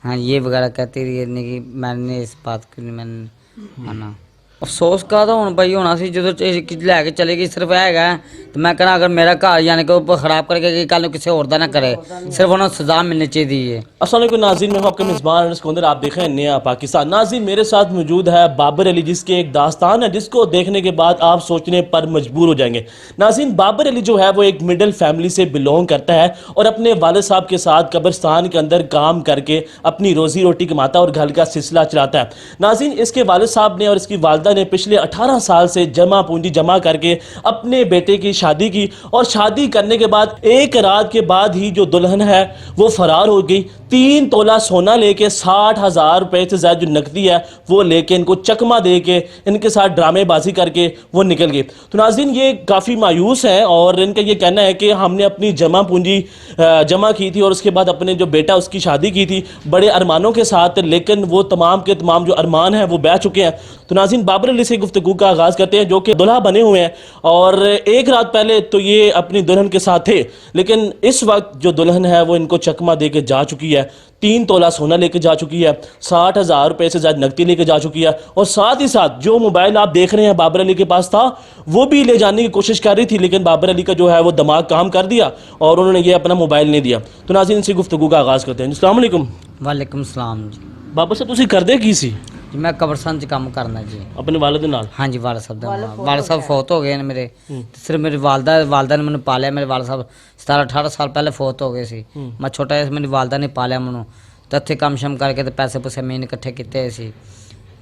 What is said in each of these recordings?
हाँ ये वगैरह कहती रही नहीं कि मैंने इस बात को नहीं मैंने माना। अफसोस का तो हूँ भाई होना सी जो लैके चले गई सिर्फ हैगा तो मैं कहना अगर मेरा घर यानी कि वो खराब करके कल किसी और ना करे सिर्फ उन्हें सजा मिलनी चाहिए है। अस्सलाम वालेकुम नाज़रीन, मैं हूं आपका मेज़बान सिकंदर। आप देख रहे हैं नया पाकिस्तान। नाज़रीन मेरे साथ मौजूद है बाबर अली, जिसके एक दास्तान है जिसको देखने के बाद आप सोचने पर मजबूर हो जाएंगे। नाज़रीन बाबर अली जो है वो एक मिडिल फैमिली से बिलोंग करता है और अपने वालिद साहब के साथ कब्रिस्तान के अंदर काम करके अपनी रोज़ी रोटी कमाता है और घर का सिलसिला चलाता है। नाज़रीन इसके वालिद साहब ने और इसकी वालदा ने पिछले 18 साल से जमा पूंजी जमा करके अपने बेटे की शादी की और शादी करने के बाद एक रात के बाद ही जो दुल्हन है वो फरार हो गई। 3 तोला सोना लेके 60,000 रुपए से ज्यादा जो नकदी है वो लेके इनको चकमा दे के इनके साथ ड्रामेबाजी करके वो निकल गए। तो नाज़रीन ये काफ़ी मायूस है और इनका ये कहना है कि हमने अपनी जमा पूंजी जमा की थी और उसके बाद अपने जो बेटा उसकी शादी की थी बड़े अरमानों के साथ, लेकिन वो तमाम के तमाम जो अरमान हैं वो बह चुके हैं। तो नाज़रीन बाबर अली से गुफ्तगू का आगाज़ करते हैं जो कि दुल्हा बने हुए हैं और एक रात पहले तो ये अपनी दुल्हन के साथ थे, लेकिन इस वक्त जो दुल्हन है वो इनको चकमा दे के जा चुकी है। 3 तोला सोना लेके जा चुकी है, 60,000 रुपए से ज़्यादा नकदी लेके जा चुकी है और साथ ही साथ जो मोबाइल आप देख रहे हैं बाबर अली के पास था वो भी ले जाने की कोशिश कर रही थी, लेकिन बाबर अली का जो है वो दिमाग काम कर दिया और उन्होंने ये अपना मोबाइल नहीं दिया। तो नाज़रीन इनसे गुफ्तगू का आगाज़ करते हैं। अस्सलाम वालेकुम। वालेकुम सलाम जी। बाबर साहब तुसी करदे की सी? जी मैं कब्रस्तान च काम करना जी अपने वालिद नाल? हाँ जी वाला साहब फौत हो गए ने मेरे सिर्फ मेरी वालदा ने मैंने पालिया। मेरे वाला साहब 17-18 साल पहले फौत हो गए सी। मैं छोटा जिहा मेरी वालदा ने पालिया मैनू तो इत्थे काम शम करके तो पैसे पूसे मीन इकट्ठे किए सी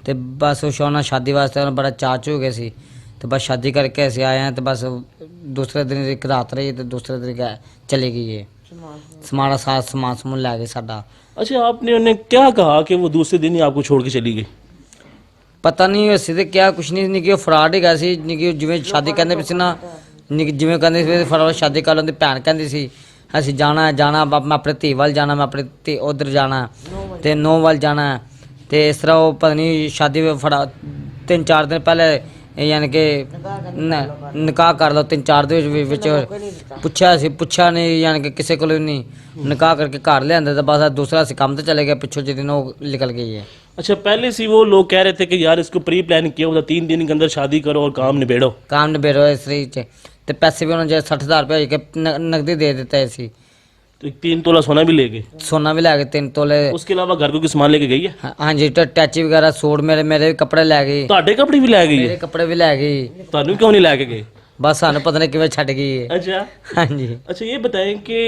तो बस उस उन्होंने शादी वास्ते उन्हें बड़ा चाच हो गए सी तो बस शादी करके ऐसे आए हैं तो बस दूसरे दिन एक रात रही तो दूसरे दिन चली गई है। हमारा साथ सामान समून लै गए साडा। अच्छा आपने उन्हें क्या कहा कि वो दूसरे दिन ही आपको छोड़ के चली गई? पता नहीं वैसे तो क्या कुछ नहीं निकी फराड ही सी निकी जिमें शादी कहते पे ना निकी जिमें कहते फराड शादी कर लेंगे भैन कहती सी असी जाना है जाना मैं अपने धी वाल जाना मैं अपने उधर जाना तो 9 वाल जाना तो इस तरह वो पता नहीं शादी फड़ा 3-4 दिन पहले यानी कि निकाह कर लो 3-4 दिन पुछा नहीं यानी कि किसी को नहीं निकाह करके घर लिया तो बस दूसरा असी काम तो चले गए पिछले जिस दिन वो निकल गई है। अच्छा पहले से वो लोग कह रहे थे कि यार इसको प्री प्लान किया होता 3 दिन के अंदर शादी करो और काम निबेड़ो इस तरीके तो पैसे भी उन्होंने 60,000 रुपये नकदी दे देता है। तो 3 तोला सोना भी ले गए? सोना भी लै गए 3 तोले। उसके अलावा घर को कोई सामान लेके गई है? हाँ जी टैची वगैरह सूट मेरे भी कपड़े लै गई। ਤੁਹਾਡੇ कपड़े भी लै गई मेरे है? कपड़े भी लै गई। ਤੁਹਾਨੂੰ क्यों नहीं लैके गए? बस सानू पता नहीं किवें छड़ गई है। अच्छा हाँ जी। अच्छा ये बताएं कि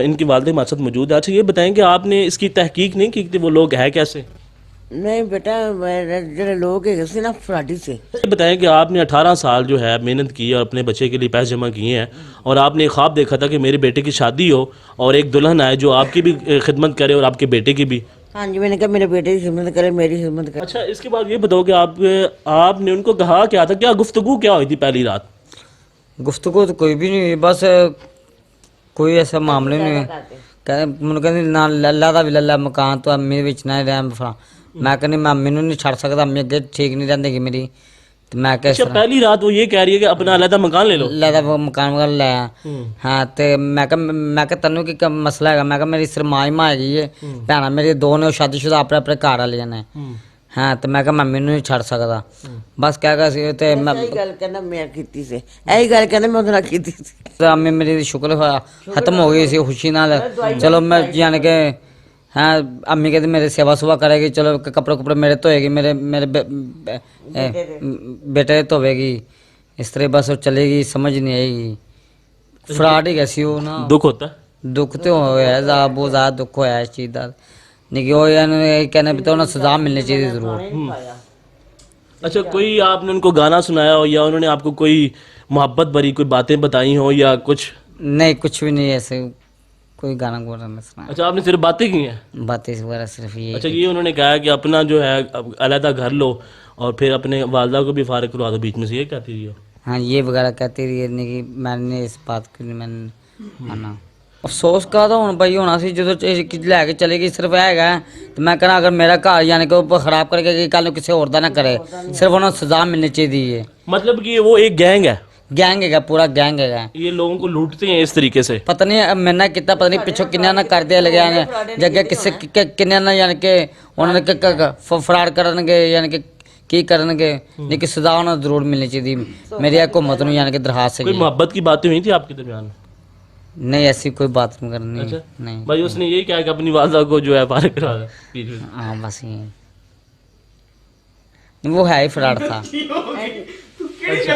इनकी वालदे हमारे साथ मौजूद है। अच्छा ये बताएं कि आपने इसकी तहकीक नहीं की कि वो लोग है कैसे? नहीं बेटा जो लोग है ना फराडी से। ये बताएं कि आपने 18 साल जो है मेहनत की और अपने बच्चे के लिए पैसे जमा किए हैं और आपने एक ख्वाब देखा था कि मेरे बेटे की शादी हो और एक दुल्हन आए जो आपकी भी खिदमत करे और आपके बेटे की भी। हाँ जी मैंने कहा मेरे बेटे की खिदमत करे मेरी खिदमत करे। अच्छा इसके बाद ये बताओ कि आपने उनको कहा क्या था, क्या गुफ्तगू क्या हुई थी पहली रात? गुफ्तगू तो कोई भी नहीं हुई, बस कोई ऐसा मामले नहीं मैनू कहती ना लल्ला का भी लल्ला मकान तो अम्मी बेचना रैम फला मैं कहनी मैं अम्मी नहीं छड़ सकता अम्मी अगे ठीक नहीं रहती मेरी तो मैं अच्छा पहली रात वो ये कह रही है कि अपना अलहदा मकान ले लो? लैदा मकान वगैरह लिया। हाँ तो मैं तेनों की मसला है मैं मेरी सिर्फ माँ ही माँ हैगी है भैन मेरी 2 ने शादीशुदा अपने अपने घर वालियां ने। हाँ तो मैं मम्मी नहीं छड़ सकता बस क्या अम्मी मेरी शुक्र खत्म हो गई सी खुशी नाल चलो मैं यानी कि हाँ अम्मी कहती मेरी सेवा सुवा करेगी चलो कपड़े कुपड़े मेरे धोएगी मेरे बेटे धोवेगी इस तरह बस वो चलेगी समझ नहीं आएगी। फराड ही कैसी हो ना दुख होता है? दुख तो होया बहुत ज़्यादा दुख होया इस चीज़ का नहीं वो कहने भी तो उन्हें सजा मिलनी चाहिए ज़रूर। अच्छा कोई आपने उनको गाना सुनाया हो या उन्होंने आपको कोई मोहब्बत भरी कोई बातें बताई हो या कुछ? नहीं कुछ भी नहीं ऐसे कोई गाना वगैरह नहीं सुना। अच्छा आपने सिर्फ बातें की हैं? बातें वगैरह सिर्फ ये। अच्छा ये उन्होंने कहा कि अपना जो है अलहदा घर लो और फिर अपने वालदा को भी फारिग करवा दो बीच में से, ये कहती रही हो? हाँ ये वगैरह कहती रही नहीं कि मैंने इस बात को नहीं मैंने माना। अफसोस का तो हूँ भाई होना सी जो लैके चले गई सिर्फ हैगा तो मैं कहना अगर मेरा घर यानी कि वो खराब करके कल किसी और ना करे सिर्फ उन्हें सजा मिलनी चाहिए है। मतलब कि वो एक गैंग है? गैंग है, पूरा गैंग है। ये लोगों को लूटते हैं इस तरीके से? पता नहीं मैंने कितना, पता नहीं पिछों किन्ने ना कर दिया लगे ने जगह किसे किन्ने ना यानी कि उन्होंने फरार करनगे यानी कि की करनगे, लेकिन सजा उन्हें जरूर मिलनी चाहिए। मेरी हुकूमत नूं यानी कि दरखास्त कोई है। मोहब्बत की बातें हुई थी आपके दरमियान? नहीं ऐसी कोई बात नहीं करनी। अच्छा नहीं भाई उसने यही कहा कि अपनी वालदा को जो है फारिग करा दे। हाँ बस ये वो है ही फ्रॉड था। अच्छा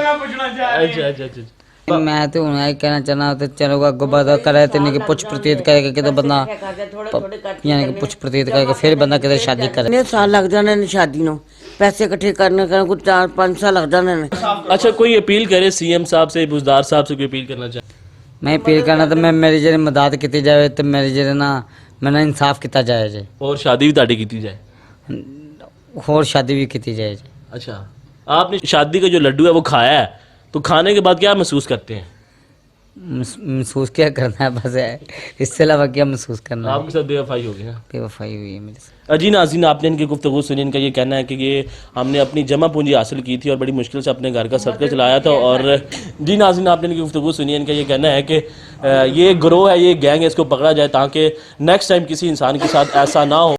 अच्छा अच्छा। मैं तो हूँ यही कहना चाहना तो चलो अगो बदा करे तो नहीं कि पुछ प्रतीत करेगा कि बंदा यानी कि पुछ प्रतीत करेगा फिर बंदा कितने शादी करे। कितने साल लग जाने ने शादी ਨੂੰ पैसे इकट्ठे करने का कुछ 4-5 साल लग जाने ने। अच्छा कोई अपील करे सीएम साहब से, बुजदार साहब से कोई अपील करना चाहे? मैं अपील करना तो मैं मेरी जेह्ड़ी मदद की जाए तो मेरी जेह्ड़े ना मैंने इंसाफ किया जाए जे और शादी भी ताड़ी की जाए? और शादी भी की जाए जे। अच्छा आपने शादी का जो लड्डू है वो खाया है, तो खाने के बाद क्या महसूस करते हैं? महसूस क्या करना है बस है, इससे अलावा क्या महसूस करना है। आपके साथ बेवफाई हो गई है? बेवफाई हुई है मेरे साथ। जी नाज़रीन, आपने इनकी गुफ्तगू सुनी। इनका ये कहना है कि ये हमने अपनी जमा पूंजी हासिल की थी और बड़ी मुश्किल से अपने घर का सदका चलाया था। और जी नाज़रीन, आपने इनकी गुफ्तगू सुनी। इनका ये कहना है कि ये ग्रोह है, ये गैंग है, इसको पकड़ा जाए ताकि नेक्स्ट टाइम किसी इंसान के साथ ऐसा ना हो।